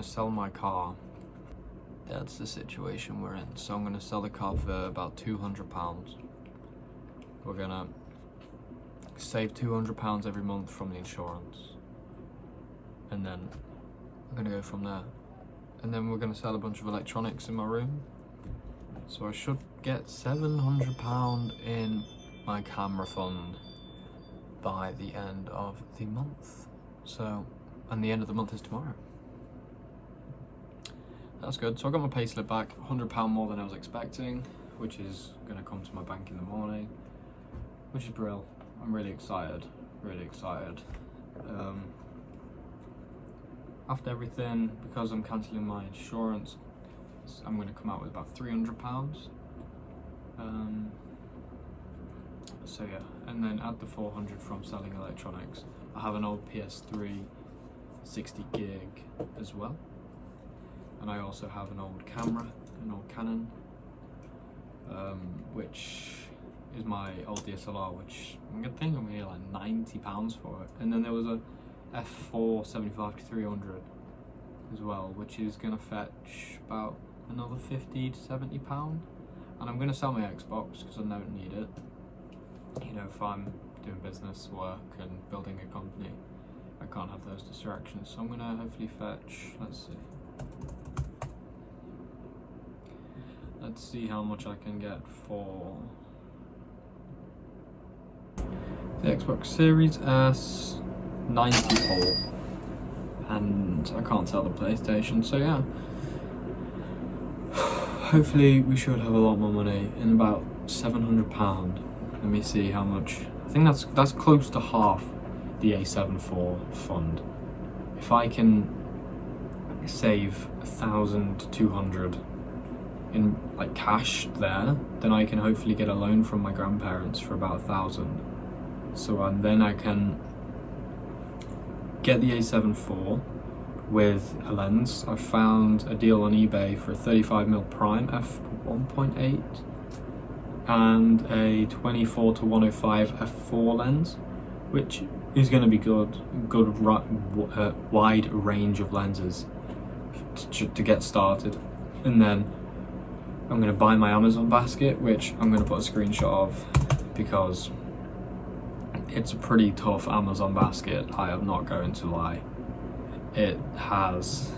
sell my car. That's the situation we're in. So I'm going to sell the car for about £200. We're going to save £200 every month from the insurance. And then I'm going to go from there. And then we're going to sell a bunch of electronics in my room. So I should get £700 in my camera fund by the end of the month. So, and the end of the month is tomorrow. That's good. So I got my payslip back, £100 more than I was expecting, which is going to come to my bank in the morning, which is brilliant. I'm really excited, really excited. After everything, because I'm cancelling my insurance, I'm going to come out with about £300. So yeah, and then add the 400 from selling electronics. I have an old PS3 60 gig as well. And I also have an old camera, an old Canon, which is my old DSLR, which I'm gonna think I'm gonna get like £90 for it. And then there was a f4 75-300 as well, which is gonna fetch about another £50 to £70. And I'm gonna sell my Xbox because I don't need it. You know, if I'm doing business work and building a company, I can't have those distractions. So I'm gonna hopefully fetch, let's see how much I can get for the Xbox Series S, 94, and I can't sell the PlayStation, so yeah. Hopefully we should have a lot more money, in about £700. Let me see how much. I think that's close to half the A74 fund. If I can save 1,200 in like cash there, then I can hopefully get a loan from my grandparents for about 1,000. So then I can get the A74 with a lens. I found a deal on eBay for a 35mm prime f1.8 and a 24-105 f4 lens, which is going to be good wide range of lenses to get started. And then I'm going to buy my Amazon basket, which I'm going to put a screenshot of because it's a pretty tough Amazon basket, I am not going to lie. It has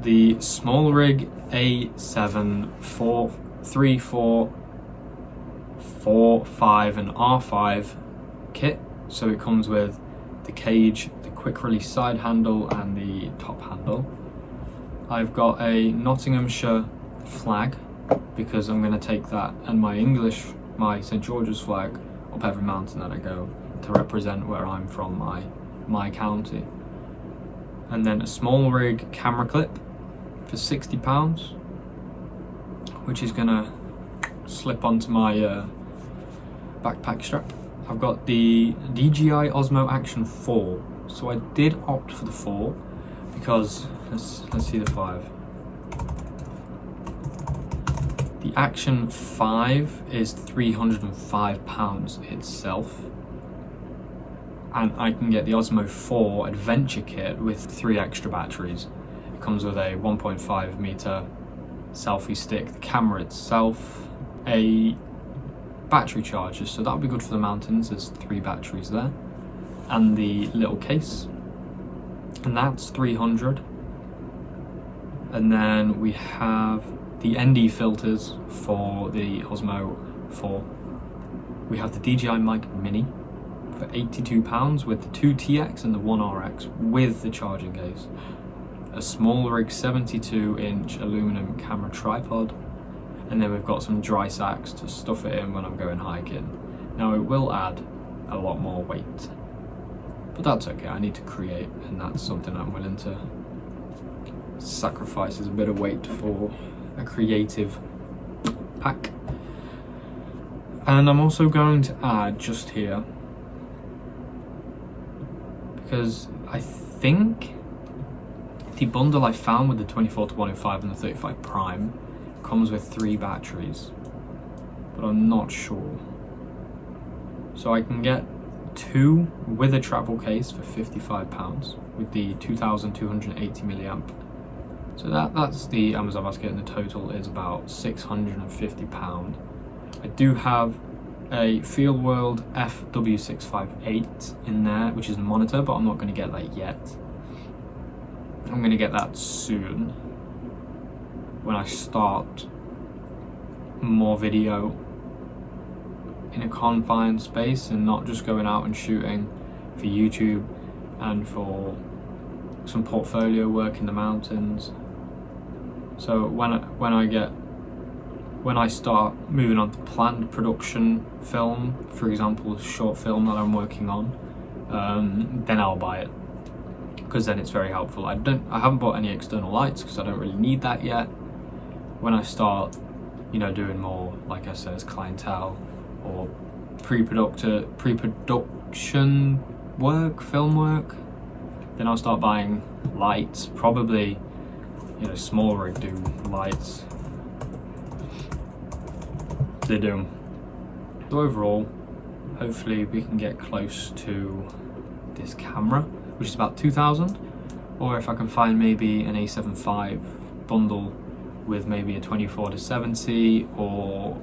the small rig A7 3, 4, 5 and R5 kit. So it comes with the cage, the quick release side handle and the top handle. I've got a Nottinghamshire flag because I'm going to take that and my St George's flag up every mountain that I go to represent where I'm from, my county. And then a small rig camera clip for £60, which is going to slip onto my backpack strap. I've got the DJI Osmo Action 4, so I did opt for the 4 because let's see the 5. The Action 5 is £305 itself, and I can get the Osmo 4 Adventure Kit with 3 extra batteries. It comes with a 1.5 meter selfie stick, the camera itself, a battery charger, so that'll be good for the mountains. There's 3 batteries there, and the little case, and that's 300. And then we have the ND filters for the Osmo 4. We have the DJI Mic Mini for £82 with the 2TX and the 1RX with the charging case. A small rig 72-inch aluminum camera tripod, and then we've got some dry sacks to stuff it in when I'm going hiking. Now it will add a lot more weight, but that's okay. I need to create, and that's something I'm willing to sacrifice as a bit of weight for a creative pack. And I'm also going to add just here, because I think the bundle I found with the 24-105 and the 35 prime comes with 3 batteries, but I'm not sure. So I can get 2 with a travel case for £55 with the 2280 milliamp. So that's the Amazon basket, and the total is about £650. I do have a Field World FW658 in there, which is a monitor, but I'm not going to get that yet. I'm going to get that soon when I start more video in a confined space and not just going out and shooting for YouTube and for some portfolio work in the mountains. So when I start moving on to planned production film, for example, a short film that I'm working on, then I'll buy it, because then it's very helpful. I haven't bought any external lights because I don't really need that yet. When I start, you know, doing more, like I said, clientele or pre-production work, film work, then I'll start buying lights, probably, you know, small rig do lights. They do. So overall, hopefully we can get close to this camera, which is about 2,000, or if I can find maybe an A7 IV bundle with maybe a 24-70 or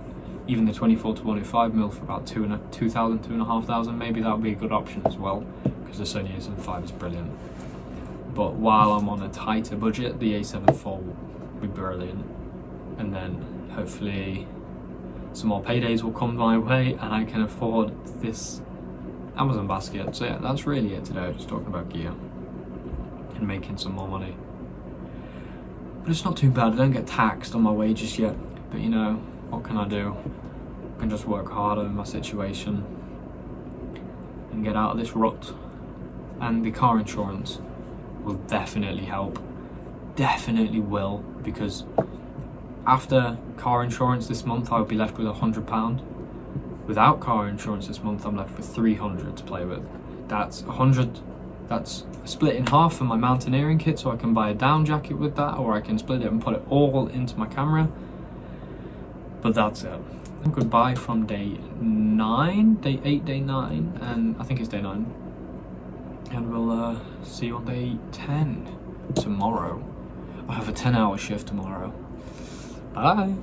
even the 24-105mm for about 2,000, 2,500, maybe that would be a good option as well, because the Sony A7 V is brilliant. But while I'm on a tighter budget, the A7 IV will be brilliant, and then hopefully some more paydays will come my way and I can afford this Amazon basket. So yeah, that's really it today, just talking about gear and making some more money. But it's not too bad, I don't get taxed on my wages yet, but you know, what can I do? I can just work harder in my situation and get out of this rut. And the car insurance will definitely help, definitely will, because after car insurance this month I'll be left with £100. Without car insurance this month I'm left with 300 to play with. That's 100, that's split in half for my mountaineering kit, so I can buy a down jacket with that, or I can split it and put it all into my camera. But that's it. Goodbye from day 9, day 8, day 9, and I think it's day 9. And we'll see you on day 10 tomorrow. I have a 10-hour shift tomorrow. Bye.